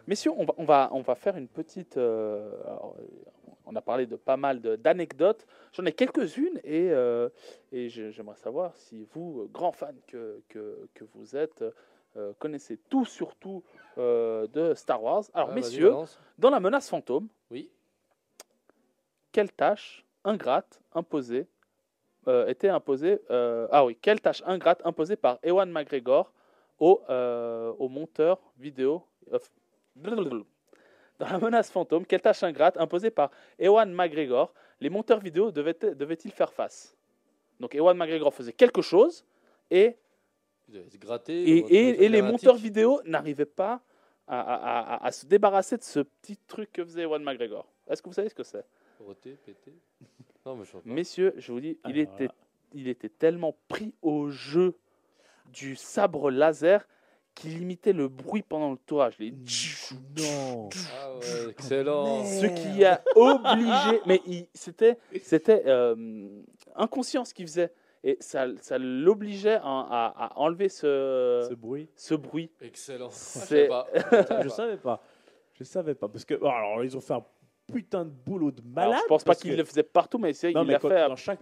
Messieurs, on va faire une petite. Alors, on a parlé de pas mal d'anecdotes. J'en ai quelques-unes et j'aimerais savoir si vous, grand fan que vous êtes, connaissez tout surtout de Star Wars. Alors, Ouais, vas-y, messieurs, balance. dans la menace fantôme, Oui. quelle tâche ingrate imposée était imposée quelle tâche ingrate imposée par Ewan McGregor au monteur vidéo dans la menace fantôme, quelle tâche ingrate imposée par Ewan McGregor, les monteurs vidéo devaient-ils faire face? Donc Ewan McGregor faisait quelque chose et, Il devait se gratter. et les monteurs vidéo n'arrivaient pas à se débarrasser de ce petit truc que faisait Ewan McGregor. Est-ce que vous savez ce que c'est? Roter, péter. Non, mais je sais pas. Messieurs, je vous dis, Alors là. il était tellement pris au jeu du sabre laser qu'il imitait le bruit pendant le tournage. Non. Ah ouais, excellent. Ce qui a obligé, mais c'était inconscient ce qu'il faisait, et ça l'obligeait à enlever Ce bruit. ce bruit. Excellent. Je C'est- sais pas. Je savais pas. Je savais pas. Parce que, alors, ils ont fait un putain de boulot de Alors, malade. je pense pas parce qu'il que- le faisait partout, mais il Non, mais l'a quand- fait. dans chaque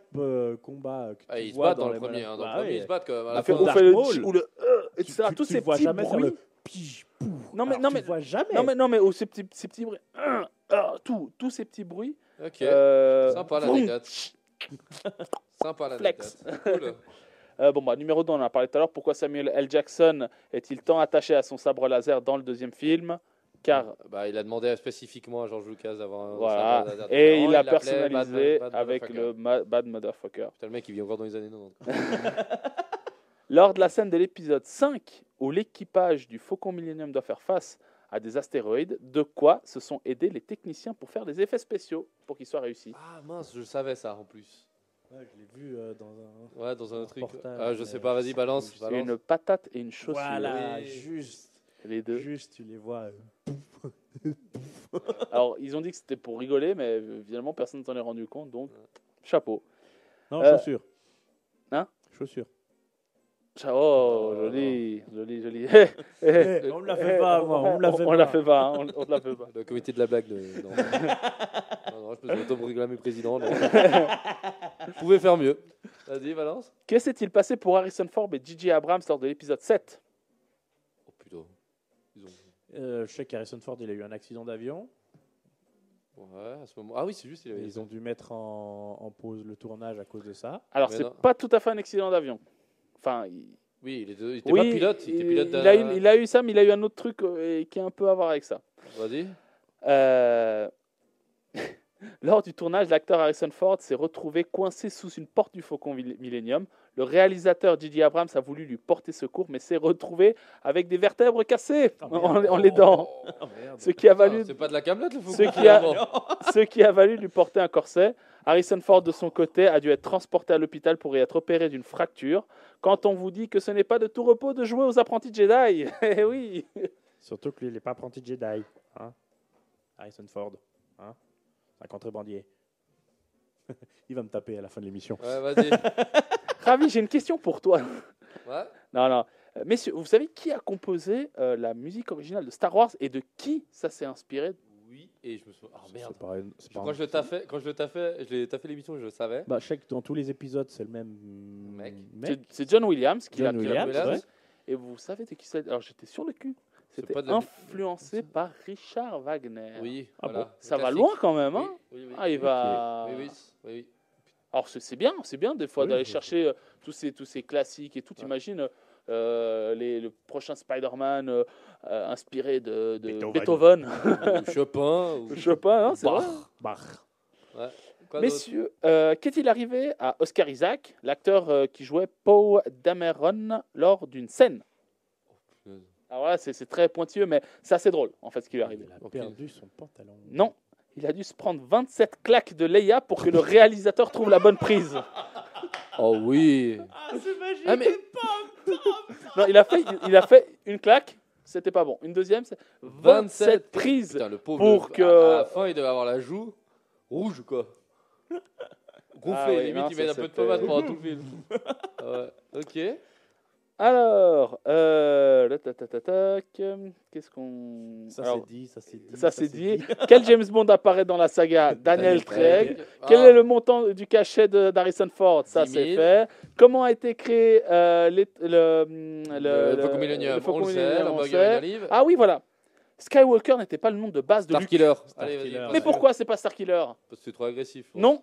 combat que Ah, tu ils se vois battent dans le les premier. menaces- Hein, dans Bah le premier, oui. ils se battent quand même. À On la a fait fin. On Dark fait le Maul. ou le etc. Tu Tous ces le vois petits jamais faire le bruits. pige, pouf. Non, mais- Alors, non, tu mais- le vois jamais. Non mais ces petits bruits. Tous ces petits bruits. Ok. euh, Sympa vroom, l'anecdote. Sympa l'anecdote. Cool. Numéro 2, on en a parlé tout à l'heure. Pourquoi Samuel L. Jackson est-il tant attaché à son sabre laser dans le deuxième film? Car Bah, il a demandé spécifiquement à George Lucas d'avoir un voilà, sabre laser et différent, il l'a l'appelait personnalisé Bad avec Motherfucker. le Bad Motherfucker. Putain, le mec, il vit encore dans les années 90. Lors de la scène de l'épisode 5, où l'équipage du Faucon Millennium doit faire face à des astéroïdes, de quoi se sont aidés les techniciens pour faire des effets spéciaux pour qu'ils soient réussis? Ah mince, je savais ça en plus. Ouais, je l'ai vu dans un. Ouais, dans un autre truc. reportage, Ah, je sais mais pas, je vas-y, sais balance. plus. C'est balance. une patate et une chaussure. Voilà, Oui. juste, Les deux. tu les vois. Alors, ils ont dit que c'était pour rigoler, mais finalement, personne ne s'en est rendu compte, donc chapeau. Non, Euh, chaussures. hein Chaussures. Oh, joli, joli, joli. On me la fait pas, moi. On me la fait On pas. la fait pas, hein, on la fait pas. Le comité de la blague. Non. Non, je me suis auto-proclamé président. Non. Vous pouvez faire mieux. Vas-y, balance. Que s'est-il passé pour Harrison Ford et J.J. Abrams lors de l'épisode 7? Oh putain. Ils ont... Je sais qu'Harrison Ford, il a eu un accident d'avion. Ouais, à ce moment. Ah oui, c'est juste. Il avait... Ils ont dû mettre en pause le tournage à cause de ça. Alors, Mais c'est non. pas tout à fait un accident d'avion. Enfin, Oui, il était oui, pas pilote. Il était pilote il a eu ça, mais il a eu un autre truc qui a un peu à voir avec ça. Vas-y. Lors du tournage, l'acteur Harrison Ford s'est retrouvé coincé sous une porte du Faucon Millennium. Le réalisateur J.J. Abrams a voulu lui porter secours, mais s'est retrouvé avec des vertèbres cassées Oh, merde. en les dents. Oh merde. Ce qui a Ah, valu c'est pas de la camelote, le fou. Ce qui a valu lui porter un corset. Harrison Ford, de son côté, a dû être transporté à l'hôpital pour y être opéré d'une fracture. Quand on vous dit que ce n'est pas de tout repos de jouer aux apprentis Jedi, eh oui. Surtout que lui, il n'est pas apprenti Jedi. Hein Harrison Ford. Hein un contrebandier. Il va me taper à la fin de l'émission. Ouais, vas-y. Ravi, j'ai une question pour toi. Ouais. Non. Messieurs, vous savez qui a composé la musique originale de Star Wars et de qui ça s'est inspiré? Oui, et je me souviens. Oh merde. C'est pas Quand je l'ai taffé l'émission, je le savais. Bah, je sais que dans tous les épisodes, c'est le même Mec. C'est John Williams qui l'a John qui l'a Williams, composé. ouais. Et vous savez de qui c'est? Alors j'étais sur le cul. C'est C'était pas de la- influencé par Richard Wagner. Oui, Ah voilà. bon Ça va Classique. loin quand même, hein? Oui. Ah, il va. Oui. Alors c'est bien des fois Oui, d'aller je- chercher tous ces classiques et tout. Ouais. T'imagines le prochain Spider-Man inspiré de Beethoven. Beethoven, Ou Chopin. Ou... Chopin, hein, c'est vrai. Bach. Ouais. Quoi d'autre Messieurs, qu'est-il arrivé à Oscar Isaac, l'acteur qui jouait Poe Dameron lors d'une scène? punaise. Alors voilà, c'est très pointilleux, mais c'est assez drôle en fait ce qui lui est arrivé. Il a Ok. perdu son pantalon. Non, il a dû se prendre 27 claques de Leia pour que le réalisateur trouve la bonne prise. Oh oui. Ah, c'est magique. Ah, mais- Non, il a fait une claque, c'était pas bon. Une deuxième, c'est 27 prises. Putain, le pauvre. pour que- À la fin, il devait avoir la joue rouge, quoi. Gonflé, Ah oui, limite, non, il met ça, un peu de c'était- pommade pendant tout le film. Ouais. Ok. Alors, qu'est-ce qu'on... Ça Alors, c'est dit, ça c'est dit. ça c'est dit. Quel James Bond apparaît dans la saga? Daniel Craig. Quel Ah, est le montant du cachet d'Harrison Ford? Ça 10 c'est 000. fait. Comment a été créé le Faucon Millenium, le Faucon on le sait, Millenium, on l'hamburger sait. d'olive. Ah oui, voilà. Skywalker n'était pas le nom de base de Luke. Starkiller. Star Allez, vas-y. Killer. passe. Mais pourquoi c'est pas Starkiller? Parce que c'est trop agressif. Non.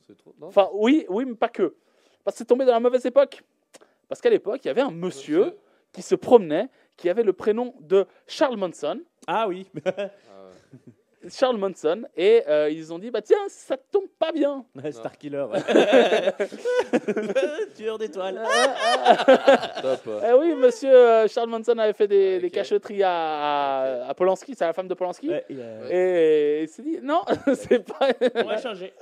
C'est trop... non Enfin, oui, mais pas que. Parce que c'est tombé dans la mauvaise époque. Parce qu'à l'époque, il y avait un monsieur qui se promenait, qui avait le prénom de Charles Manson. Ah oui. Ah ouais. Charles Manson. Et ils ont dit, bah tiens, ça tombe pas bien. Starkiller. Tueur d'étoiles. Top. Eh oui, monsieur Charles Manson avait fait des Ok. cachotteries à Polanski, c'est la femme de Polanski. Ouais, Et il s'est dit, non, c'est pas... on va changer.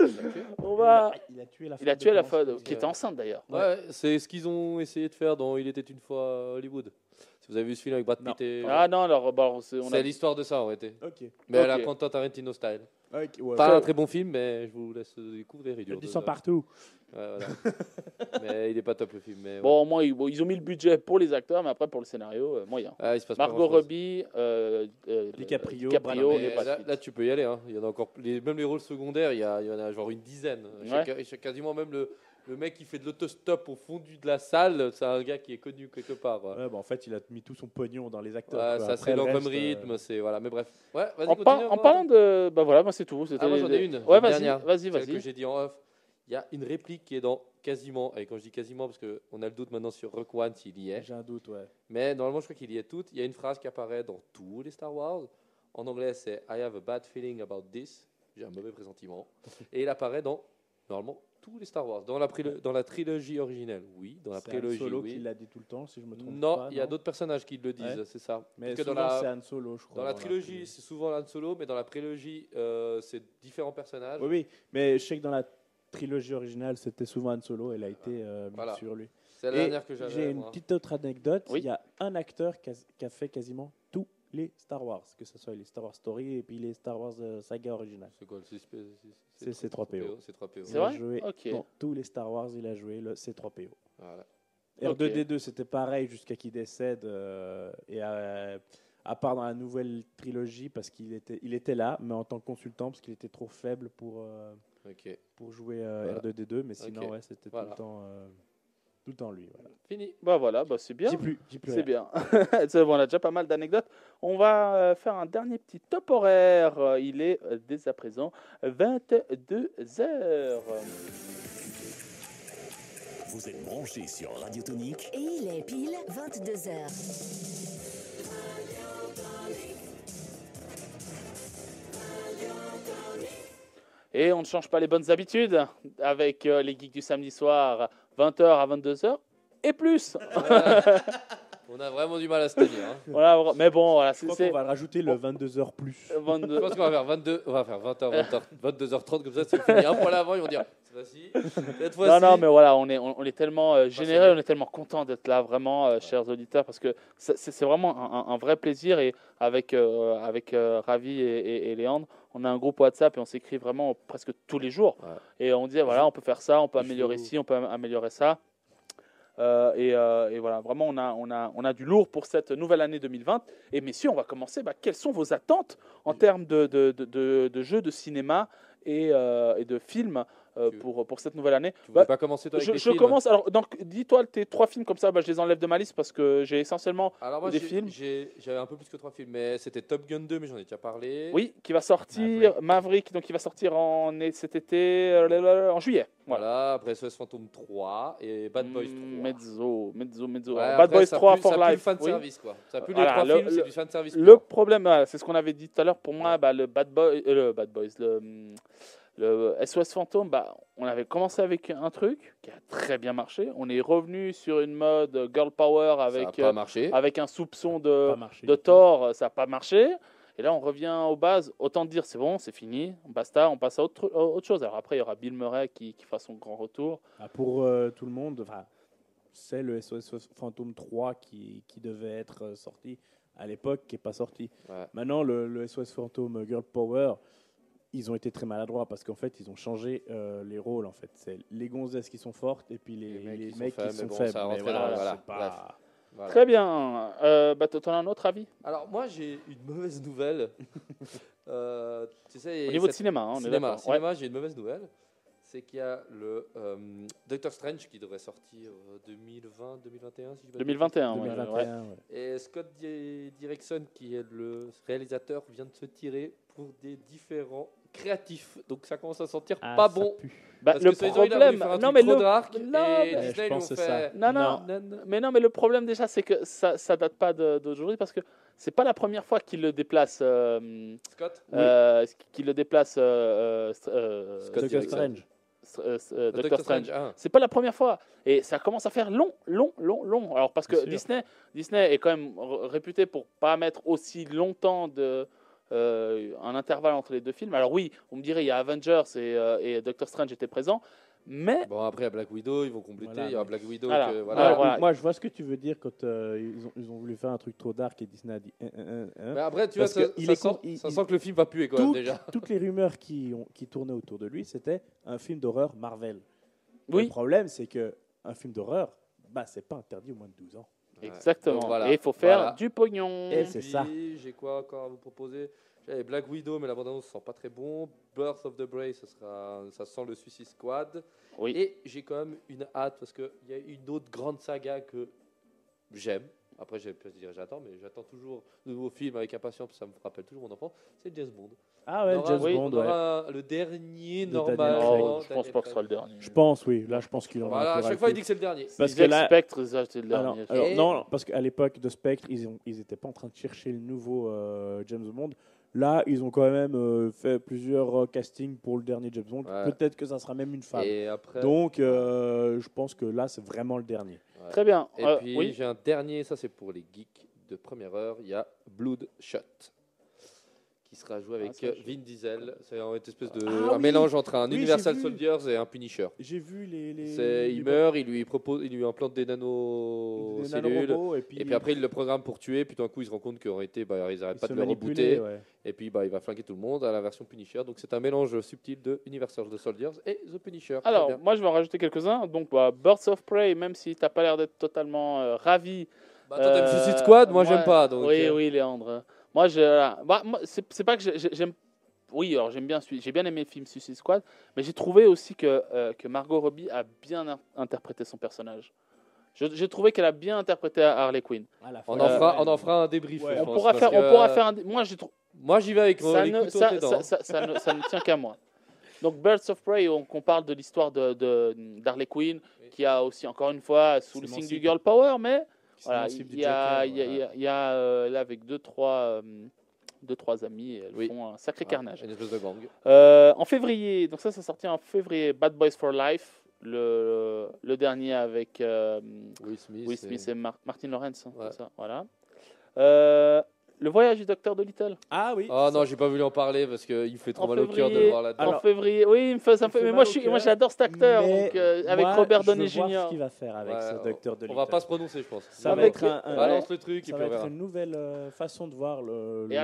On va... Il a tué la femme. Il a tué la Polanski. femme, qui était enceinte d'ailleurs. Ouais, c'est ce qu'ils ont essayé de faire dans Il était une fois à Hollywood. Si vous avez vu ce film avec Brad Pitt et... Ah non, alors, on C'est l'histoire de ça en réalité. Ok. Mais à Ok. la Quentin Tarantino style. Ok, ouais. Pas un très bon film, mais je vous laisse découvrir. Il dure Du 2 sang heures. partout. Ouais, voilà. Mais il est pas top le film. Mais ouais. Bon, au moins, ils ont mis le budget pour les acteurs, mais après, pour le scénario, moyen. Ah, il se passe pas Margot grand-chose. Robbie, DiCaprio, DiCaprio Brad et Mais Brad là, Pitt. là, tu peux y aller. Hein. Il y en a encore. Même les rôles secondaires, il y en a genre une dizaine. Ouais. Quasiment même le mec qui fait de l'autostop au fond de la salle, c'est un gars qui est connu quelque part. Ouais. Ouais, bah en fait, il a mis tout son pognon dans les acteurs. Ouais, quoi. ça Après, serait le lent comme reste, rythme, c'est voilà. Mais bref. Ouais, vas-y, En, continue. en parlant de... Bah voilà, moi c'est tout. Ah, moi j'en ai une. Ouais, une vas-y, dernière. vas-y, Celle que vas-y. j'ai dit en off. Il y a une réplique qui est dans quasiment, et quand je dis quasiment, parce qu'on a le doute maintenant sur Rogue One s'il y est, J'ai un doute, ouais. mais normalement je crois qu'il y est toutes. Il y a une phrase qui apparaît dans tous les Star Wars. En anglais c'est I have a bad feeling about this. J'ai un mauvais pressentiment. Et il apparaît dans, normalement, tous les Star Wars. Dans la trilogie originelle, oui. Dans la C'est Han trilogie, Solo qui oui. l'a dit tout le temps, si je me trompe Non, pas. il y a d'autres personnages qui le disent, Ouais. c'est ça. Mais Parce que souvent, dans la, c'est Han Solo, je crois. dans la trilogie, c'est souvent Han Solo, mais dans la prélogie, c'est différents personnages. Oui, oui. Mais je sais que dans la trilogie originale, c'était souvent Han Solo. Elle a été mis Voilà. sur lui. C'est la Et dernière que j'avais. j'ai une moi. petite autre anecdote. Oui. Il y a un acteur qui a fait quasiment tous les Star Wars, que ce soit les Star Wars Story et puis les Star Wars saga originale. C'est quoi le C'est C3PO. C3PO. C'est Il a vrai joué Ok. dans tous les Star Wars, il a joué le C3PO. Voilà. Ok. R2D2, c'était pareil jusqu'à qu'il décède. Et à part dans la nouvelle trilogie, parce qu'il était là, mais en tant que consultant, parce qu'il était trop faible pour Ok. jouer Voilà. R2D2. Mais sinon, Ok. ouais, c'était Voilà. tout le temps lui. Voilà. Fini. Bah voilà, bah c'est bien. J'ai plus C'est rien. bien. C'est bon, on a déjà pas mal d'anecdotes. On va faire un dernier petit top horaire. Il est dès à présent 22 heures. Vous êtes branchés sur Radio Tonique. Et il est pile 22h. Et on ne change pas les bonnes habitudes avec les geeks du samedi soir, 20h à 22h et plus. On a vraiment du mal à se tenir. Hein. Voilà, mais bon, voilà, Je crois qu'on va rajouter le 22h plus. 22. Je pense qu'on va faire 20h, 22h30 comme ça, c'est fini. Un point avant, ils vont dire cette fois-ci, cette fois-ci. Non, mais voilà, on est tellement généreux, Passionné. on est tellement content d'être là, vraiment, chers auditeurs, parce que c'est vraiment un vrai plaisir. Et avec Ravi et Léandre, on a un groupe WhatsApp et on s'écrit vraiment presque tous les jours. Ouais. Et on dit, voilà, on peut faire ça, on peut Je améliorer vous- ci, on peut améliorer ça. Et voilà, vraiment, on a du lourd pour cette nouvelle année 2020. Et messieurs, on va commencer. Quelles sont vos attentes en termes de jeux de cinéma et de films pour cette nouvelle année? Tu voulais pas commencer toi avec Je les films commence. Alors, donc, dis-toi tes 3 films comme ça, je les enlève de ma liste parce que j'ai essentiellement Alors moi, des films. j'avais un peu plus que 3 films, mais c'était Top Gun 2, mais j'en ai déjà parlé. Oui, qui va sortir Maverick, donc qui va sortir cet été, en juillet. Voilà. Voilà, après SOS Phantom 3 et Bad Boys 3. Mezzo. Ouais, Bad après, Boys ça 3 pue- for ça pue le life. fan Oui. service, quoi. Ça pue Voilà, les 3 films, le- c'est du fan service. Le pur. problème, c'est ce qu'on avait dit tout à l'heure. Pour moi, le Bad Boys, le SOS Phantom, on avait commencé avec un truc qui a très bien marché. On est revenu sur une mode girl power Ça avec a pas marché. avec un soupçon Pas marché de du tout. Thor, ça n'a pas marché. Et là, on revient aux bases. Autant dire, c'est bon, c'est fini, basta, on passe à autre chose. Alors après, il y aura Bill Murray qui fera son grand retour. Pour tout le monde, c'est le SOS Phantom 3 qui devait être sorti à l'époque, qui n'est pas sorti. Ouais. Maintenant, le SOS Phantom Girl Power, ils ont été très maladroits parce qu'en fait, ils ont changé les rôles. En fait, c'est les gonzesses qui sont fortes et puis les mecs qui faibles, sont mais bon, faibles. ça Mais rentrait dans- voilà, c'est pas- Voilà. Très bien. T'en as un autre avis Alors, moi, j'ai une mauvaise nouvelle. Tu sais, au niveau de cinéma, hein, on est d'accord. Cinéma, j'ai une mauvaise nouvelle. C'est qu'il y a le Doctor Strange qui devrait sortir 2020, 2021, si je ne me trompe pas. 2021. 2021, ouais. Et Scott Derrickson, qui est le réalisateur, vient de se tirer pour des différents créatifs. Donc ça commence à sentir pas ça bon. pue. Parce Le que soi-disant, il a voulu problème, faire un non truc mais trop le, dark, non, et mais- je Disney, ils pense ont que c'est fait... non, Non. mais le problème déjà, c'est que ça date pas d'aujourd'hui parce que c'est pas la première fois qu'il le déplace. Scott Qu'il le déplace. Scott Doctor Derrickson. Strange. Doctor Strange. Ah. C'est pas la première fois. Et ça commence à faire long. Alors, parce que C'est sûr. Disney est quand même réputé pour pas mettre aussi longtemps un intervalle entre les deux films. Alors oui, on me dirait, il y a Avengers et Doctor Strange étaient présents. Mais Bon, après, à Black Widow, ils vont compléter. Voilà, il y aura mais- Black Widow. Voilà. que- Voilà. voilà. Moi, je vois ce que tu veux dire quand ils ont voulu faire un truc trop dark et Disney a dit. Mais après, tu vois, Parce que ça sent que le film va puer quand même Toutes, déjà. toutes les rumeurs qui tournaient autour de lui, c'était un film d'horreur Marvel. oui, Le problème, c'est que un film d'horreur, c'est pas interdit au moins de 12 ans. exactement. Donc, voilà. Et il faut faire Voilà. du pognon. Et c'est Puis, ça. j'ai quoi encore à vous proposer? J'avais Black Widow, mais la bande-annonce sent pas très bon. Birth of the Brave, ça sent le Suicide Squad. Oui. Et j'ai quand même une hâte parce qu'il y a une autre grande saga que j'aime. Après, je peux dire j'attends, mais j'attends toujours de nouveaux films avec impatience, parce que ça me rappelle toujours mon enfance. C'est James Bond. Ah ouais, On aura- James oui, Bond, on ouais. aura le dernier De normal. Daniel Oh, Craig. je pense pas que ce sera le dernier. Je pense, oui. Là, je pense qu'il en aura Voilà, un à peu chaque fois, il ras dit que c'est le dernier. Parce Ils que là- Spectre, ça, c'était le Alors, dernier. Et- non, parce qu'à l'époque de Spectre, ils n'étaient pas en train de chercher le nouveau James Bond. Là, ils ont quand même fait plusieurs castings pour le dernier James Bond. Ouais. Peut-être que ça sera même une femme. Et après. Donc, je pense que là, c'est vraiment le dernier. Ouais. Très bien. Et puis oui. j'ai un dernier, ça c'est pour les geeks de première heure, il y a Bloodshot qui sera joué avec ça, Vin Diesel. C'est une espèce de Ah un oui. mélange entre un Oui, Universal j'ai vu. Soldiers et un Punisher. J'ai vu Il meurt, il lui implante des nanocellules. nanorobots, et Et puis après, il le programme pour tuer. Puis tout d'un coup, il se rend compte qu'en réalité, ils n'arrêtent pas de le rebooter. rebooter. Et puis, il va flinguer tout le monde à la version Punisher. Donc, c'est un mélange subtil de Universal Soldiers et The Punisher. Très Alors, bien. moi, je vais en rajouter quelques-uns. Donc, Birds of Prey, même si tu n'as pas l'air d'être totalement ravi. Bah, toi, t'aimes Suicide Squad, moi, j'aime pas. Donc, oui, Léandre. Moi, c'est pas que j'aime. Oui, alors j'ai bien aimé le film Suicide Squad, mais j'ai trouvé aussi que Margot Robbie a bien interprété son personnage. J'ai trouvé qu'elle a bien interprété Harley Quinn. on en fera un débrief. Ouais. je On pense, pourra parce faire que un. Moi, j'ai trouvé. Moi, j'y vais avec Ça les ne, couteaux ça, entre les dents. ça ne tient qu'à moi. Donc Birds of Prey, on parle de l'histoire d'Harley Quinn, Oui. qui a aussi, encore une fois, sous le signe du girl power, mais voilà, il y a là avec deux, trois amis, et elles Oui. font un sacré carnage. Une espèce de gang. En février, donc ça sorti en février, Bad Boys for Life, le dernier avec Will Smith. Will Smith et Martin Lawrence, hein, Ouais. c'est ça, voilà. Le voyage du docteur Dolittle. Ah oui. Oh non, j'ai pas voulu en parler parce qu'il me fait trop En mal au cœur de le voir là-dedans. En février, oui, il me fait, ça me fait, il fait mais mal moi, au moi cœur, j'adore cet acteur, mais donc, avec moi, Robert je Downey veux voir Jr. ce qu'il va faire avec Ouais, ce docteur de On va pas se prononcer, je pense. Ça va Avec- être un, Balance le truc et ça puis va on être verra. une nouvelle façon de voir Et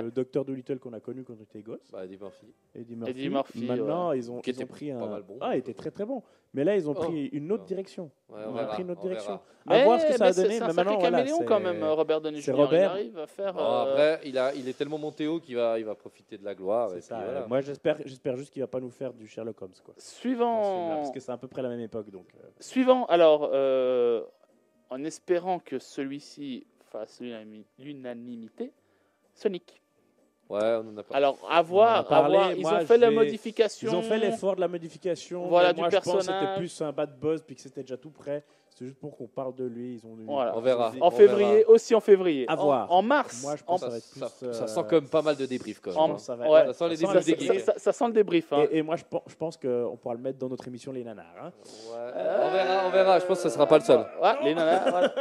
le docteur Dolittle qu'on a connu quand on était gosse. Bah, Eddie Murphy. Eddie Murphy. Maintenant, ils ont Qui était pris pas un. mal bon. Ah, il était très très bon. Mais là, ils ont Oh. pris une autre Oh. direction. Ouais, Ils on ont verra, pris une autre on direction. verra. À voir ce que ça a c'est donné. un Mais sacré maintenant, voilà. caméléon quand même, Robert Downey c'est Jr. Il Robert. arrive à faire. Bon, après, il est tellement monté haut qu'il va profiter de la gloire. Et C'est puis ça. voilà. Moi, j'espère juste qu'il va pas nous faire du Sherlock Holmes, quoi. dans ce film-là, Suivant, parce que c'est à peu près la même époque, donc. alors, en espérant que celui-ci fasse l'unanimité, Sonic. Ouais, on en a pas. Alors, On en a parlé, ils moi, ont fait la j'ai- modification. Ils ont fait l'effort de la modification. Voilà, mais moi, du je pense que c'était personnage. plus un bad buzz, puis que c'était déjà tout prêt. C'est juste pour qu'on parle de lui. Ils ont Voilà. On verra. En février, aussi en février. À voir. En mars. Moi, je en- pense que ça va être plus. Ça sent comme pas mal de débriefs quand même. En- hein. ça va ouais. être- Ça sent les ça débriefs sent des la- geeks. ça sent le débrief. Hein. Et moi, je pense qu'on pourra le mettre dans notre émission Les Nanars. Hein. Ouais. On verra. Je pense que ça sera pas le seul. Ouais, les nanas, voilà.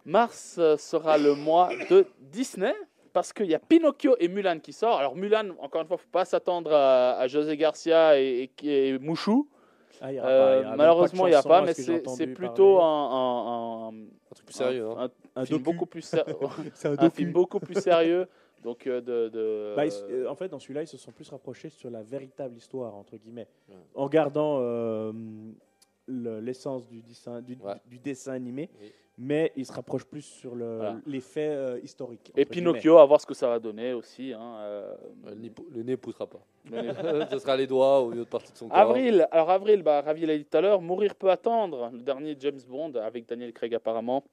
Mars sera le mois de Disney parce qu'il y a Pinocchio et Mulan qui sort. Alors Mulan, encore une fois, faut pas s'attendre à José Garcia et Mouchou. Ah, il y aura pas- il y aura même pas de Malheureusement, il n'y a chanson, pas, à mais ce que j'ai c'est entendu plutôt parler. Un truc plus sérieux. hein. Un film docu. beaucoup plus sérieux. C'est un Un film beaucoup plus sérieux. Donc Bah, en fait, dans celui-là, ils se sont plus rapprochés sur la véritable histoire, entre guillemets, Ouais. en gardant l'essence du dessin Ouais. animé, Oui. mais il se rapproche plus sur Voilà. les faits historiques. Et entre guillemets. Pinocchio, à voir ce que ça va donner aussi. Hein, Le nez poussera pas. le nez. Ce sera les doigts ou une autre partie de son corps. Avril, Ravi l'a dit tout à l'heure, Mourir peut attendre, le dernier James Bond avec Daniel Craig apparemment.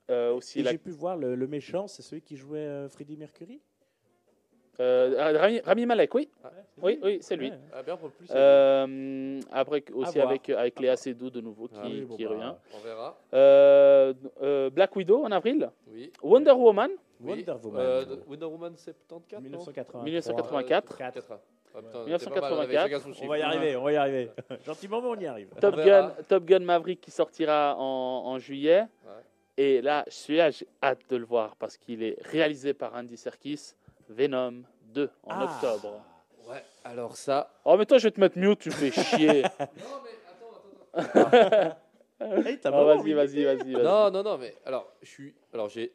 Aussi Et j'ai pu voir le méchant, c'est celui qui jouait Freddie Mercury. Rami Malek, oui, Ah, oui, c'est lui. Ouais. Ah, bien pour le plus. Après aussi voir. avec Léa Seydoux de nouveau qui, Ah oui, bon, qui bah, revient. On verra. Black Widow en avril, Oui. Wonder Woman, Oui. Wonder Woman. Wonder Woman 74, non 1983. 1984. 4. Ah, putain, 1984. c'est pas mal, On va y arriver, on va y arriver. Gentiment, mais on y arrive. Top On verra. Top Gun Maverick qui sortira en juillet. Ouais. Et là, celui-là, j'ai hâte de le voir parce qu'il est réalisé par Andy Serkis. Venom 2 en octobre. Ouais, alors ça. Oh, mais toi, je vais te mettre mute, tu fais chier. Non, mais attends. Hey, t'as Oh, vraiment vas-y. Non, mais alors, j'ai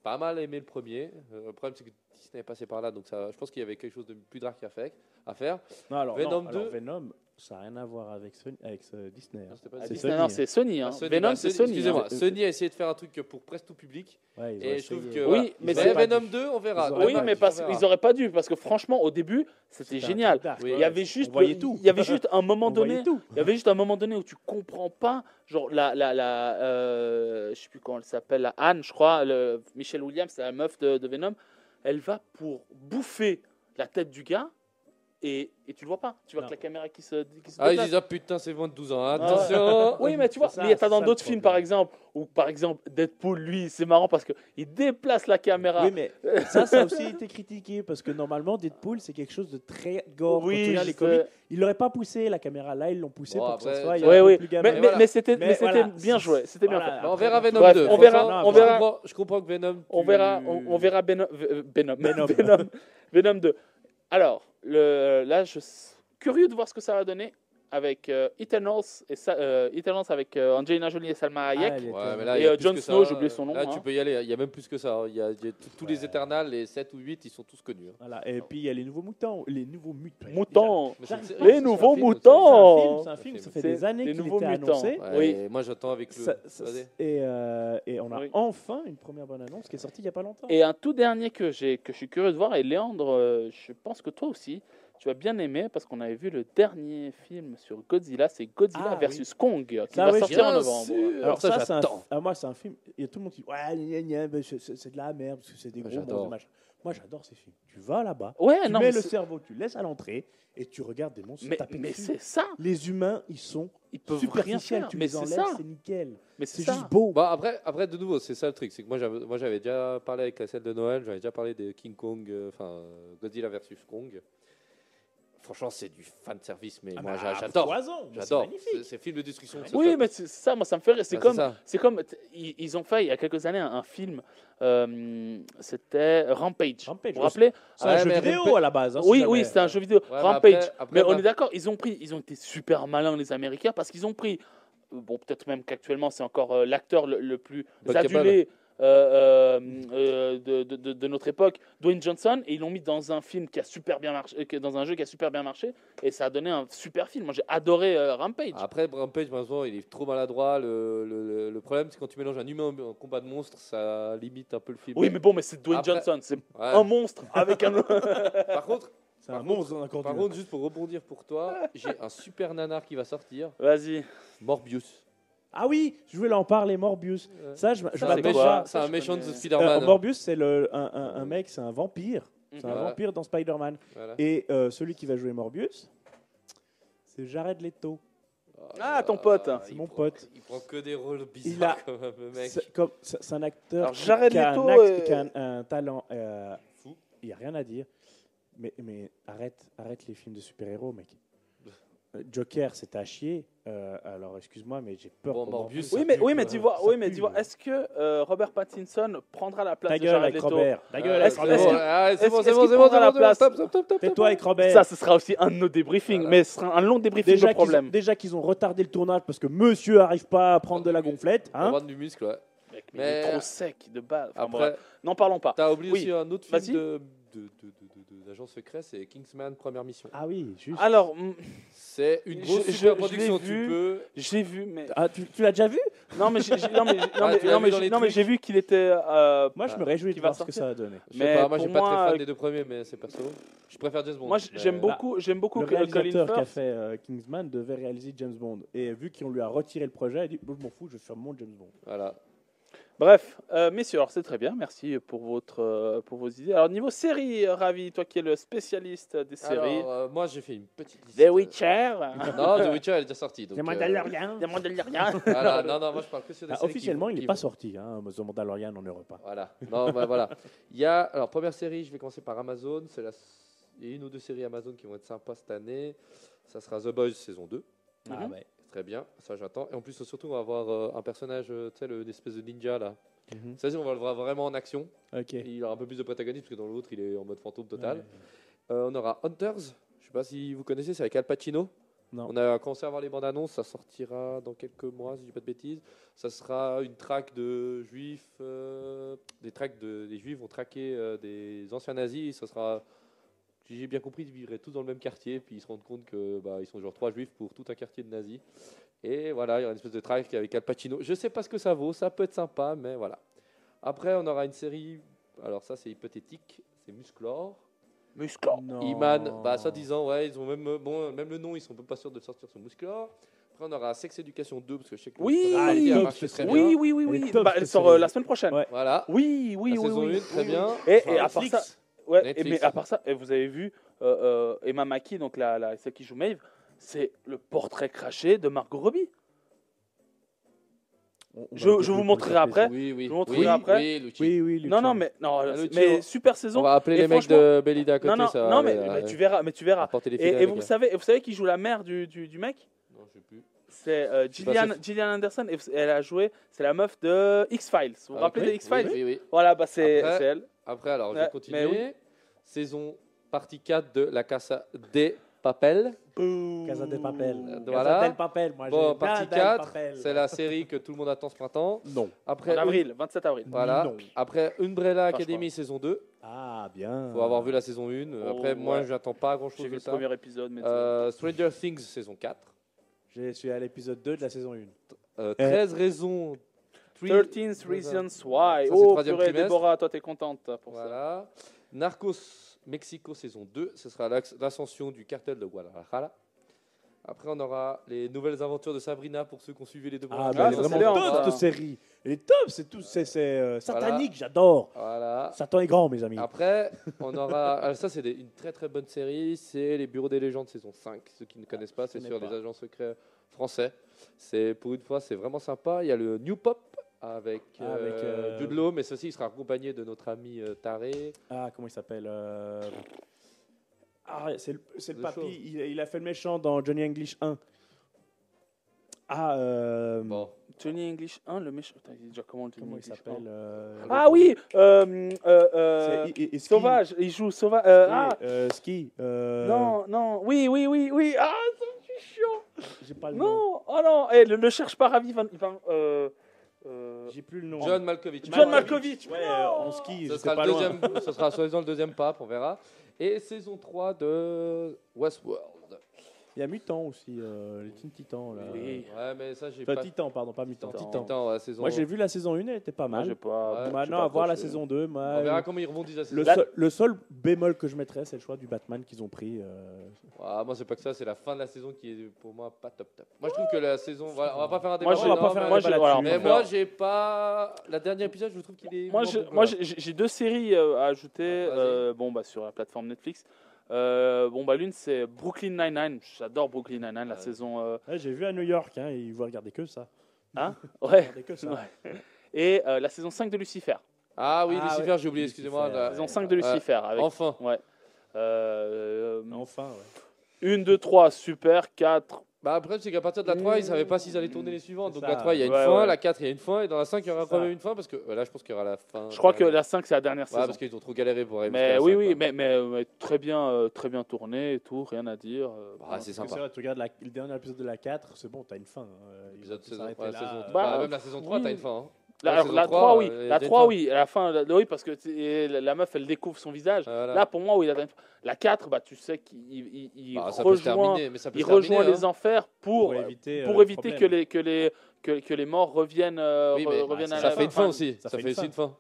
pas mal aimé le premier. Le problème, c'est que Disney est passé par là, donc ça, je pense qu'il y avait quelque chose de plus dark à faire. Non, alors, Venom non, alors, 2. Venom, ça n'a rien à voir avec Disney. Non, c'était pas Ah, Disney. Sony, Disney, non, hein. c'est Sony. Hein. Ah, Sony, Venom, bah, c'est Sony, Sony. excusez-moi, hein. Sony a essayé de faire un truc pour presque tout public. Ouais, ils ont Et je trouve essayé. que. Oui, mais Ils c'est auraient pas Venom dû. 2, on verra. Ils auraient Oui, pas mais dû. parce qu'ils n'auraient pas dû. Parce que franchement, au début, c'était un génial. truc dark, Oui. Il ouais. y avait juste, On voyait tout. il y avait juste un moment On voyait donné. tout. Il y avait juste un moment donné où tu comprends pas, genre je sais plus comment elle s'appelle, la Anne, je crois, Michelle Williams, c'est la meuf de Venom, elle va pour bouffer la tête du gars et tu le vois pas. Tu vois Non. que la caméra qui se Ah, ils déplace. disent, ah putain, c'est moins de 12 ans. Ah ouais. Attention. Oui, mais tu vois, C'est ça, mais il y a c'est dans ça, d'autres le films, problème. par exemple, où par exemple Deadpool, lui, c'est marrant parce qu'il déplace la caméra. Oui, mais ça a aussi été critiqué parce que normalement, Deadpool, c'est quelque chose de très gore. Quand tu Oui, regardes je les comics, sais. ils l'auraient pas poussé la caméra. Là, ils l'ont poussé Bon, pour que ça après, soit. ça- Oui, un peu oui, plus gamin. mais voilà. c'était voilà, bien joué, c'était bien voilà. fait. Bah, on verra Venom Bref, 2. on verra- Franchement, on verra- Je comprends que Venom. On verra Venom. Venom. Venom 2. Alors, là, je suis curieux de voir ce que ça va donner avec Eternals avec Angelina Jolie et Salma Hayek. Ah, elle était- Ouais, mais là, Et, il y a plus Jon que Snow, ça. j'ai oublié son nom, Là, hein. tu peux y aller. Il y a même plus que ça. Il y a tous les Ouais. Eternals, les 7 ou 8, ils sont tous connus. hein. Voilà. Et puis il y a les nouveaux mutants. Moutons. Mais c'est- Les c'est- Les c'est un nouveaux film, moutons. C'est un film. Ça C'est fait des années les qu'il nouveaux était mutants. annoncé. Ouais, Oui. et moi, j'attends avec le. Vas-y. Et on a Oui. enfin une première bonne annonce qui est sortie il y a pas longtemps. Et un tout dernier que je suis curieux de voir, et Léandre, je pense que toi aussi, tu vas bien aimer parce qu'on avait vu le dernier film sur Godzilla, c'est Godzilla Ah, versus Kong, qui Ça, va oui, sortir en bien novembre. sûr. Alors ça, c'est un, j'attends. moi c'est un film. Il y a tout le monde qui dit ouais gna, gna, mais c'est de la merde parce que c'est des gros J'adore. monstres, machin. Moi j'adore ces films. Tu vas là-bas, Ouais, tu non, mets mais le c'est- cerveau, tu laisses à l'entrée et tu regardes des monstres se taper mais dessus. c'est ça, Les humains ils sont ils peuvent rien superficiels. faire. Tu Mais les c'est enlèves, ça, c'est nickel. mais c'est C'est ça. juste beau. Bah, après, de nouveau, c'est ça le truc. C'est que moi, j'avais déjà parlé avec la scène de Noël, j'avais déjà parlé de King Kong, Godzilla versus Kong. Franchement, c'est du fan service, mais Ah moi, bah, j'adore. foison, mais c'est J'adore. magnifique. C'est film de destruction. c'est Oui, top. mais c'est ça, moi ça me fait rire. C'est Ah, comme, ça. ils ont fait il y a quelques années un film, c'était Rampage. Rampage, Vous vous rappelez? C'est un Ouais, jeu mais vidéo Rampage- à la base. hein, si Oui, jamais. oui, c'était un jeu vidéo. mais Rampage. après, mais on bah- est d'accord, ils ont été super malins les Américains parce qu'ils ont pris, bon peut-être même qu'actuellement c'est encore l'acteur le plus Buck adulé de notre époque, Dwayne Johnson, et ils l'ont mis dans un film qui a super bien marché, dans un jeu qui a super bien marché, et ça a donné un super film. Moi j'ai adoré Rampage. Après, Rampage, malheureusement, il est trop maladroit. Le problème, c'est quand tu mélanges un humain en combat de monstres, ça limite un peu le film. Oui, mais bon, mais c'est Dwayne Après- Johnson, c'est Ouais. un monstre avec un. Par contre, C'est un Par monstre encore. par contre, juste pour rebondir pour toi, j'ai un super nanar qui va sortir, Vas-y. Morbius. Ah oui, je voulais en parler, Morbius. Ça, je C'est un, c'est m'attends quoi pas. c'est un je méchant de connais. Spider-Man. Morbius, c'est un mec, c'est un vampire. C'est un Voilà. vampire dans Spider-Man. Voilà. Et celui qui va jouer Morbius, c'est Jared Leto. Ah, ton pote. C'est il mon prend- pote. Il prend que des rôles Il bizarres a- quand même, le mec. C'est un acteur Alors, Jared qui a, Leto, qui a un talent Fou. Il n'y a rien à dire. Mais arrête les films de super-héros, mec. Joker, c'est à chier. Alors, excuse-moi, mais j'ai peur Bon, pour Morbius, Morbius. Oui, ça mais pue, tu quoi. vois, Ça oui, mais pue, tu vois, là. est-ce que Robert Pattinson prendra la place Ta de gueule Jared avec Leto? Robert. Ta gueule Est-ce- avec est-ce Robert. que- Ah, c'est est-ce- bon, est-ce c'est bon, qu'il c'est bon, prendra c'est la bon, place stop, stop, stop, stop. Tais-toi avec Robert. Ça, ce sera aussi un de nos débriefings, Voilà. mais ce sera un long débriefing de problème. Déjà qu'ils ont retardé le tournage parce que monsieur arrive pas à prendre de la gonflette. On Hein. va du muscle, ouais. Mec, mais il est Mais- trop sec de base. Enfin, Après, bref. N'en parlons pas. t'as oublié Oui, aussi un autre vas-y. film d'agent secret, c'est Kingsman Première Mission. Ah oui, juste. Alors, C'est une grosse je super l'ai production. vu. Tu peux. j'ai vu, mais Ah, tu l'as déjà vu? non, mais j'ai- non, mais tu l'as vu dans les non, mais trucs. j'ai vu qu'il était. Moi, je me réjouis qui de va voir ce que sortir. ça va donner. Je sais Mais pas, moi je pour suis pas très moi, fan des deux premiers, mais c'est perso. Je préfère James Bond. Moi, mais- j'aime beaucoup Le Colin réalisateur qui a Firth. fait Kingsman devait réaliser James Bond. Et vu qu'on lui a retiré le projet, il a dit je m'en fous, je vais faire mon James Bond. Voilà. Bref, messieurs, alors c'est très bien, merci pour vos idées. Alors niveau série, Ravi, toi qui es le spécialiste des séries, Alors, moi j'ai fait une petite liste. The Witcher, Non, The Witcher elle est déjà sortie. Donc, The Mandalorian. The Mandalorian. voilà. Non, moi je parle que sur des Ah, séries officiellement, il qui n'est pas vont- sorti. Hein, The Mandalorian en Europe. Voilà. Non, bah, voilà. Il y a, alors, première série, je vais commencer par Amazon. Il y a une ou deux séries Amazon qui vont être sympas cette année. Ça sera The Boys saison 2. Ah Mhm. ouais. Très bien, ça j'attends. Et en plus, surtout, on va avoir un personnage, tu sais, l'espèce de ninja là. Mhm. Ça, on va le voir vraiment en action. Ok. Il aura un peu plus de protagonisme parce que dans l'autre, il est en mode fantôme total. Ouais. On aura Hunters. Je sais pas si vous connaissez, c'est avec Al Pacino. Non. On a commencé à voir les bandes annonces, ça sortira dans quelques mois, si je dis pas de bêtises. Ça sera une traque de juifs, des juifs vont traquer des anciens nazis. Ça sera, si j'ai bien compris, ils vivraient tous dans le même quartier, puis ils se rendent compte que ils sont genre 3 juifs pour tout un quartier de nazis. Et voilà, il y aura une espèce de traque avec Al Pacino. Je sais pas ce que ça vaut, ça peut être sympa, mais voilà. Après, on aura une série, alors ça c'est hypothétique, c'est Musclor. Musclor. Non. Iman, soi-disant, ouais, ils ont même le nom, ils sont même pas sûrs de sortir sur Musclor. Après, on aura Sex Education 2, parce que je sais que Oui, la première partie a top, marché c'est très bien. Oui, oui, oui, Elle est oui. top, Bah, elle cette sort série. la semaine prochaine. Ouais. Voilà. Oui, oui, La oui, saison oui. 1, très bien. Et à part ça, ouais, Netflix. mais à part ça, et vous avez vu Emma Mackey, donc celle qui joue Maeve, c'est le portrait craché de Margot Robbie. Je vous montrerai après. Oui. Je vous montrerai après. Oui, Lucci. Oui, Non, non, mais Lucio. mais super On saison. va appeler Et les mecs franchement- de Belida à côté. Non, non, ça va non, aller, mais tu verras, apporter les filets, Et les vous gars. savez qui joue la mère du mec? Non, je sais plus. C'est sais pas Gillian Anderson. Et elle a joué, c'est la meuf de X-Files. Vous vous rappelez de X-Files? Oui. Voilà, bah c'est Après, elle. Après, alors, je Ouais, vais continuer. mais oui. Saison partie 4 de La Casa de Papel. Casa del Papel. Voilà. Casa del Papel. Moi, Bon, j'ai bien partie del 4, Papel. c'est la série que tout le monde attend ce printemps. Non. Après, En avril, 27 avril. Voilà. Non. Après Umbrella Enfin, je Academy saison 2. Ah, bien. Faut avoir vu la saison 1. Après, Oh, moi, ouais. j'attends pas grand chose J'ai vu de le ça. premier épisode, mais Stranger Things saison 4. Je suis à l'épisode 2 de la saison 1. 13 raisons. 13 Reasons Why. c'est Oh, troisième purée, trimestre. Déborah, toi, t'es contente pour ça. Voilà. Narcos Mexico saison 2. Ce sera l'ascension du cartel de Guadalajara. Après, on aura les nouvelles aventures de Sabrina pour ceux qui ont suivi les deux Ah, premières mais elle est ça, c'est vraiment bien, top ça. cette série. Elle est top, c'est tout, c'est satanique, j'adore. Voilà. Satan est grand, mes amis. Après, on aura. Alors ça, c'est une très très bonne série. C'est Les Bureaux des légendes saison 5. Ceux qui ne connaissent pas, c'est connais sur pas. les agents secrets français. C'est pour une fois, c'est vraiment sympa. Il y a le New Pop avec, Jude Law, mais ceci il sera accompagné de notre ami Taré. Ah, comment il s'appelle Ah, c'est le Le papy. chauve. Il a fait le méchant dans Johnny English 1. Ah, Bon, Johnny English 1, le méchant. Attends, il dit déjà comment le Johnny comment il English s'appelle 1? Ah oui C'est Ski. Sauvage, il joue Sauvage. Ski. Non, oui. Ah, ça me fait chiant. J'ai pas le nom. Non, oh non, le cherche pas Ravi. J'ai plus le nom. John Malkovich. John Malkovich. Ouais, Non. en ski, Ce j'étais sera, pas le loin. deuxième, ce sera soi-disant le deuxième pape, on verra. Et saison 3 de Westworld. Il y a Mutant aussi, les Teen Titans. Là. Oui. Ouais, mais ça, j'ai Enfin, pas. Titan, pardon, pas Mutant. Titan. Titan. Ouais, saison. Moi, j'ai vu la saison 1, elle était pas Moi, mal. j'ai pas. Ouais. j'ai Maintenant, pas à voir la accroché. saison 2. On verra comment ils rebondissent la saison. Le seul bémol que je mettrais, c'est le choix du Batman qu'ils ont pris. Ah, moi, c'est pas que ça, c'est la fin de la saison qui est pour moi pas top. Moi, je trouve que la saison. Voilà, on va pas faire un débat. Moi, j'ai- on va pas énorme, faire un mais- moi, débat j'ai- là-dessus. voilà, Mais on peut moi, faire- j'ai pas. La dernière épisode, je trouve qu'il est. Moi, moins populaire. j'ai deux séries à ajouter Ah, vas-y. sur la plateforme Netflix. L'une, c'est Brooklyn Nine-Nine. J'adore Brooklyn Nine-Nine, la Ouais. saison. Ouais, j'ai vu à New York, hein, ils vont regarder que ça. Hein Ils vont Ouais. regarder que ça. Ouais. Et la saison 5 de Lucifer. Ah oui, Ah, Lucifer, ouais. j'ai oublié, excusez-moi. Lucifer, là. Saison 5 de Lucifer. Avec, Enfin. ouais. Enfin, ouais. 1, 2, 3, super. 4. Bah après, c'est qu'à partir de la 3, ils savaient pas s'ils allaient tourner les suivantes. C'est Donc ça. la 3, il y a une Ouais, fin, ouais. la 4, il y a une fin, et dans la 5, il y aura C'est quand ça. même une fin, parce que là, je pense qu'il y aura la fin. Je crois que la 5, c'est la dernière Ouais, saison. parce qu'ils ont trop galéré pour arriver Mais jusqu'à la oui, 5, oui, quoi. mais très bien tourné et tout, rien à dire. Ah, c'est Parce que sympa. vrai, tu regardes le dernier épisode de la 4, c'est bon, t'as une fin. Ils Épisode vont saison, s'arrêter ouais, là, saison- Bah, bah, même la saison 3, oui. t'as une fin. Hein. Alors, saison la 3, 3, oui. il y a La déjà une 3, fin. oui. À la fin, oui, parce que la meuf, elle découvre son visage. Voilà. Là, pour moi, oui. La 4, bah, tu sais qu'il Bah, ça peut se rejoint, terminer, mais ça peut il se terminer, rejoint hein. les enfers pour éviter, pour le éviter problème. que les morts reviennent, Oui, mais reviennent à ça ça la fait une fin fin. aussi. Ça fait aussi une fin.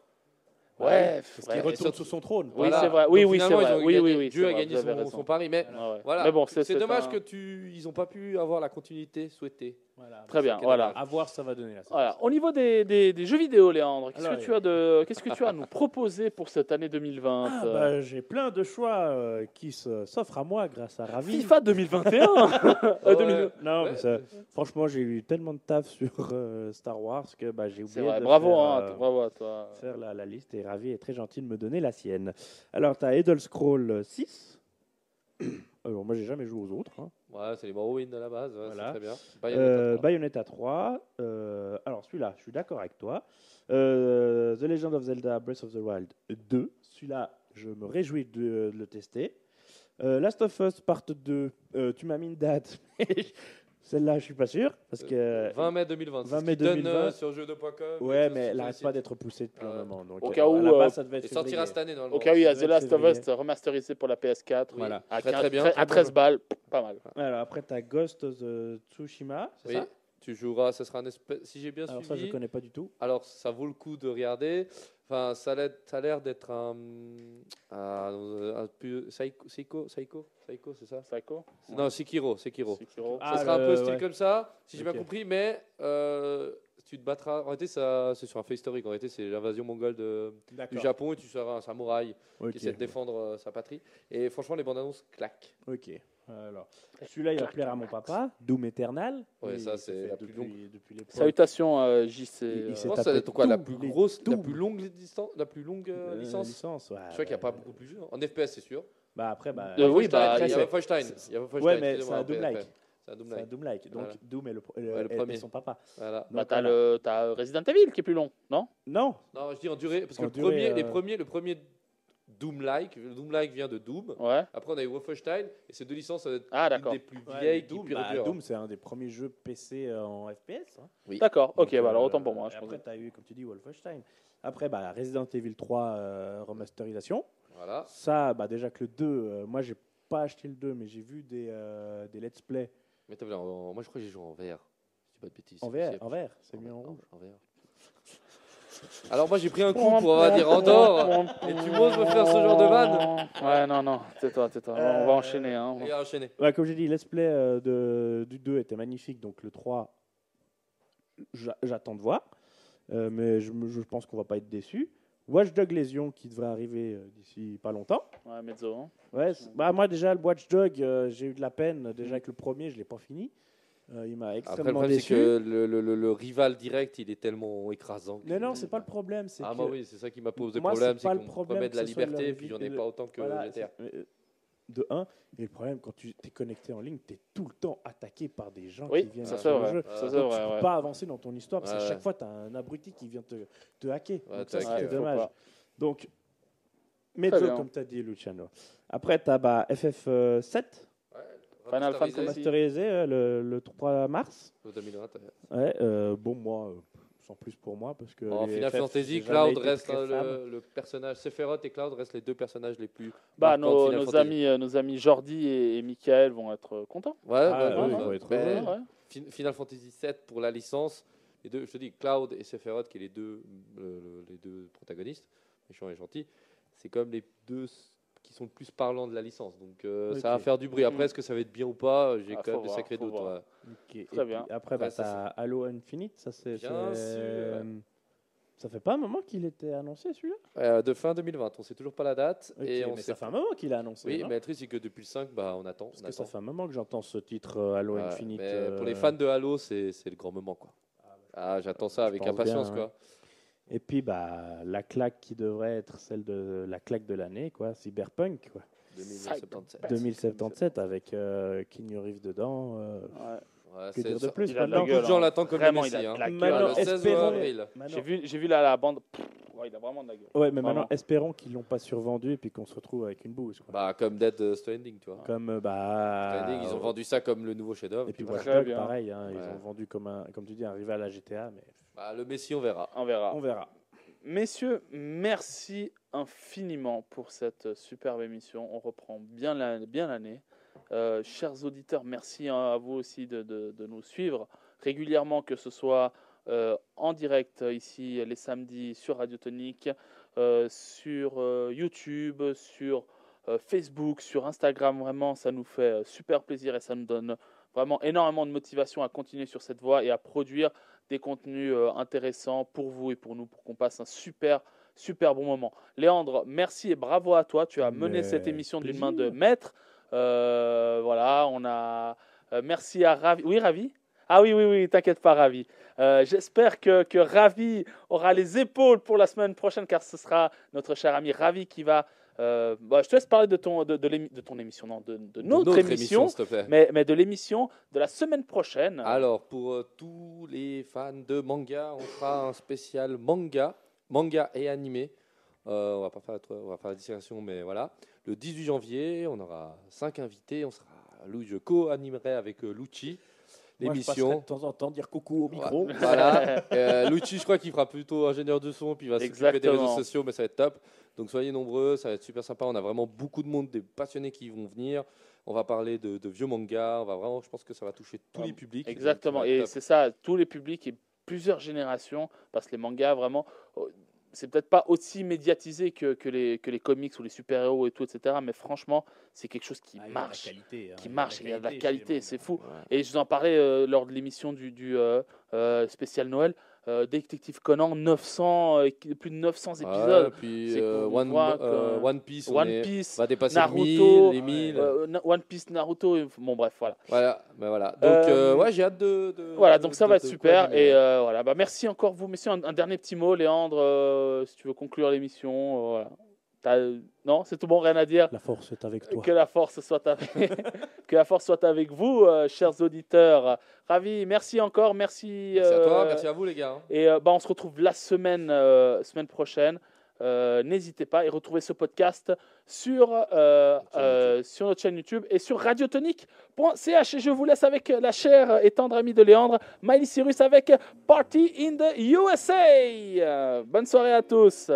Ouais, Parce ouais. qu'il Et retourne surtout- sur son trône. Oui, Voilà. c'est vrai. Donc, Oui, oui, c'est finalement, vrai. ils ont Oui, gagné- oui, oui, Dieu c'est a vrai, gagné vous avez raison. son pari, mais Ouais, ouais. voilà. Mais bon, c'est dommage un- que ils n'ont pas pu avoir la continuité souhaitée. Voilà. Très bien, C'est voilà. À voir, ça va donner la saison. Voilà. Au niveau des jeux vidéo, Léandre, qu'est-ce Alors, que tu as à nous proposer pour cette année 2020 Ah, bah, j'ai plein de choix qui s'offrent à moi grâce à Ravi. FIFA 2021 Ouais. 2000. Non, Ouais. mais franchement, j'ai eu tellement de taf sur Star Wars que bah, j'ai C'est oublié vrai, de bravo, faire, hein, bravo à toi. faire la liste et Ravi est très gentil de me donner la sienne. Alors, tu as Elder Scroll 6. Alors, moi, j'ai jamais joué aux autres. Hein. Ouais, c'est les Morrowind à la base. Ouais, Voilà. c'est très bien. Bayonetta 3. Bayonetta 3. Alors, celui-là, je suis d'accord avec toi. The Legend of Zelda Breath of the Wild 2. Celui-là, je me réjouis de le tester. Last of Us Part 2. Tu m'as mis une date. Celle-là, je suis pas sûr. Parce que 20 mai 2020. 20 c'est mai ce qu'ils donnent, 2020. sur jeux2.com. ouais, et mais sur elle les n'arrête sites. pas d'être poussée depuis un Ouais. moment. Donc, Au cas où, à la base, ça devait être Et sortira février. cette année, normalement. Au cas où il y a Ça The doit être Last of février. Us remasterisé pour la PS4 Oui. Voilà. à, Très, 15 très bien. à Très bon 13 jeu. balles, pas mal. Alors, après, tu as Ghost of Tsushima. C'est Oui. ça Tu joueras, ce sera un espèce. Si j'ai bien Alors, ça, je suivi. connais pas du tout. Alors, ça vaut le coup de regarder. Enfin, ça a l'air d'être un Psycho, c'est ça? Psycho Non, Sekiro. Sekiro. Ah, Ça sera un peu style ouais. comme ça, si j'ai Ok. bien compris, mais tu te battras. En réalité, c'est sur un fait historique. En réalité, c'est l'invasion mongole du D'accord. Japon et tu seras un samouraï Ok. qui essaie de défendre sa patrie. Et franchement, les bandes annonces claquent. Ok. Alors, celui-là, il va plaire à mon papa. Doom Eternal. Ouais, Il ça, se c'est fait la plus longue. depuis l'époque. Salutations JC. Il Je s'est pense que ça tapé va être quoi, la Doom, plus il est grosse, la Doom. plus longue distance, la plus longue licence. Ouais, Je crois qu'il n'y a pas beaucoup plus de jeux. En FPS, c'est sûr. Bah après, bah, Oui, bah, après, il y a c'est- Wolfenstein. c'est- Il y a Wolfenstein, Ouais, mais excusez-moi, c'est un en Doom-like. PFF. C'est un C'est un Doom-like. Doom-like. Donc Voilà. Doom est le est premier. son papa. Voilà. Bah, Donc, voilà. t'as Resident Evil qui est plus long, non? Non. Non, je dis en durée, parce que En le durée, le premier Doom-like, le Doom-like vient de Doom. Ouais. Après, on a eu Wolfenstein, et ces deux licences, ça va être Ah, une d'accord. des plus Ouais, vieilles mais qui Doom, perdurent. Doom, c'est un des premiers jeux PC en FPS. Hein. Oui. D'accord, ok, Donc, bah, alors autant pour moi. et Je après, pense. tu as eu, comme tu dis, Wolfenstein. Après, bah, Resident Evil 3 remasterisation. Voilà. Ça, bah, déjà que le 2, moi, j'ai pas acheté le 2, mais j'ai vu des let's play Mais t'as vu, moi, je crois que j'ai joué en VR. Je dis pas de bêtises. en c'est VR. possible. En VR, c'est mieux en Non, rouge. en VR. Alors, moi, j'ai pris un coup pour, on va dire, Andorre. Et tu oses me faire ce genre de vanne? Ouais, non, tais-toi. On va enchaîner. Hein. Et enchaîner. Ouais, comme j'ai dit, let's play du 2 était magnifique, donc le 3, j'attends de voir. Mais je pense qu'on va pas être déçu. Watch Dogs Legion qui devrait arriver d'ici pas longtemps. Ouais, mezzo. Hein. Ouais, bah moi déjà le Watch Dogs, j'ai eu de la peine déjà avec le premier, je l'ai pas fini. Il m'a Après, le extrêmement problème, c'est déçu. que le rival direct, il est tellement écrasant. Mais non, c'est pas le problème, c'est Ah, que bah oui, c'est ça qui m'a posé Moi, problème, c'est c'est pas le qu'on me problème promet de la que ce soit liberté, le puis j'en ai le- pas autant que voilà, GTA. de 1, et le problème quand tu es connecté en ligne, tu es tout le temps attaqué par des gens Oui, qui viennent ça sur c'est le vrai. jeu. Ça, c'est Donc, vrai, tu peux ouais. pas avancer dans ton histoire parce Ouais, qu'à chaque ouais. fois tu as un abruti qui vient te hacker. Ouais, Donc te ça hacker, c'est ouais. dommage. Faut pas. Donc Très Mezzo bien. comme tu as dit Luciano. Après tu as FF7 Final Fantasy. remasterisé le 3 mars. 2020. Ouais, bon moi sans plus pour moi parce que En les Final FF, Fantasy, j'ai jamais Cloud été reste très fan. le personnage. Sephiroth et Cloud restent les deux personnages les plus. Bah, marquants de Final Fantasy. nos amis Jordi et Michael vont être contents. Ouais, Ah, ouais, oui, ouais. ils vont être Mais heureux. Ouais. Final Fantasy 7 pour la licence. Les deux, je te dis, Cloud et Sephiroth, qui est les deux protagonistes, méchants et gentils, c'est comme les deux qui sont le plus parlants de la licence. Donc Ok. ça va faire du bruit. Après, est-ce que ça va être bien ou pas? J'ai Ah, quand même faut des voir, sacrés faut doutes. voir. ouais. Ok. Et Très bien. puis après, Après, bah, ça, t'as Halo Infinite, ça c'est. Bien sûr. Ça fait pas un moment qu'il était annoncé celui-là. De fin 2020, on sait toujours pas la date. Ok, et on mais sait ça fait un moment qu'il a annoncé. Oui, non mais le truc, c'est que depuis le 5, bah, on attend. Parce on que ça attend. fait un moment que j'entends ce titre Halo Ouais, Infinite. mais pour les fans de Halo, c'est le grand moment, quoi. J'attends ça je avec pense impatience, bien, quoi. Et puis bah la claque qui devrait être celle de la claque de l'année, quoi, Cyberpunk, quoi. 2077. 2077 avec Keanu Reeves dedans. Ouais. Ouais, Que dire de plus Il a de la maintenant Beaucoup gueule, de gens hein. l'attendent comme Vraiment, le Messi. il a de la hein. gueule. Maintenant, Le 16 espérons- avril. Maintenant, J'ai vu la bande. Ouais, il a vraiment de la gueule. ouais, mais maintenant Vraiment. espérons qu'ils l'ont pas survendu et puis qu'on se retrouve avec une bouse, quoi. Bah, comme Dead Stranding, tu vois. Comme Stranding, ils ont vendu ça comme le nouveau chef-d'œuvre. Et puis tu vois. Watch Très Dogs, bien. pareil, hein, ils Ouais. ont vendu comme tu dis, un rival à GTA, mais Bah, le Messi, on verra. On verra. On verra. Messieurs, merci infiniment pour cette superbe émission. On reprend bien l'année. Chers auditeurs, merci à vous aussi de nous suivre régulièrement, que ce soit en direct ici les samedis sur Radio Tonique, sur YouTube, sur Facebook, sur Instagram. Vraiment, ça nous fait super plaisir et ça nous donne vraiment énormément de motivation à continuer sur cette voie et à produire des contenus intéressants pour vous et pour nous, pour qu'on passe un super bon moment. Léandre, merci et bravo à toi. Tu as mené cette émission d'une main de maître. Voilà, on a. Merci à Ravi. Oui, Ravi. Ah oui, t'inquiète pas, Ravi. J'espère que Ravi aura les épaules pour la semaine prochaine, car ce sera notre cher ami Ravi qui va. Je te laisse parler de ton émission, non, de notre émission, s'il te plaît. mais de l'émission de la semaine prochaine. Alors, pour tous les fans de manga, on fera un spécial manga et animé. On va faire la distinction, mais voilà. Le 18 janvier, on aura 5 invités. Je co-animerai avec Lucci l'émission. Moi, je passerai de temps en temps dire coucou au micro. Voilà. Lucci, je crois qu'il fera plutôt ingénieur de son, puis il va s'occuper des réseaux sociaux, mais ça va être top. Donc soyez nombreux, ça va être super sympa. On a vraiment beaucoup de monde, des passionnés qui vont venir. On va parler de vieux mangas. Je pense que ça va toucher tous les publics. Exactement. Et c'est ça, tous les publics et plusieurs générations, parce que les mangas, vraiment, c'est peut-être pas aussi médiatisé que les comics ou les super-héros et tout, etc. Mais franchement, c'est quelque chose qui marche. Il y a de la qualité, c'est fou. Ouais. Et je vous en parlais lors de l'émission du spécial Noël. Détective Conan, plus de 900 épisodes. Puis One Piece, va dépasser Naruto, les 1000. One Piece, Naruto, bon bref, voilà. Voilà. Donc j'ai hâte voilà, donc ça va être super. Et voilà, merci encore vous, messieurs. Un dernier petit mot, Léandre, si tu veux conclure l'émission. Voilà. Non, c'est tout bon, rien à dire. La force est avec toi. Que la force soit avec vous, chers auditeurs. Ravi, merci encore, merci. Merci à toi, merci à vous les gars. Et on se retrouve la semaine prochaine. N'hésitez pas et retrouvez ce podcast sur notre chaîne YouTube et sur radiotonique.ch. Et je vous laisse avec la chère et tendre amie de Léandre, Miley Cyrus, avec Party in the USA. Bonne soirée à tous.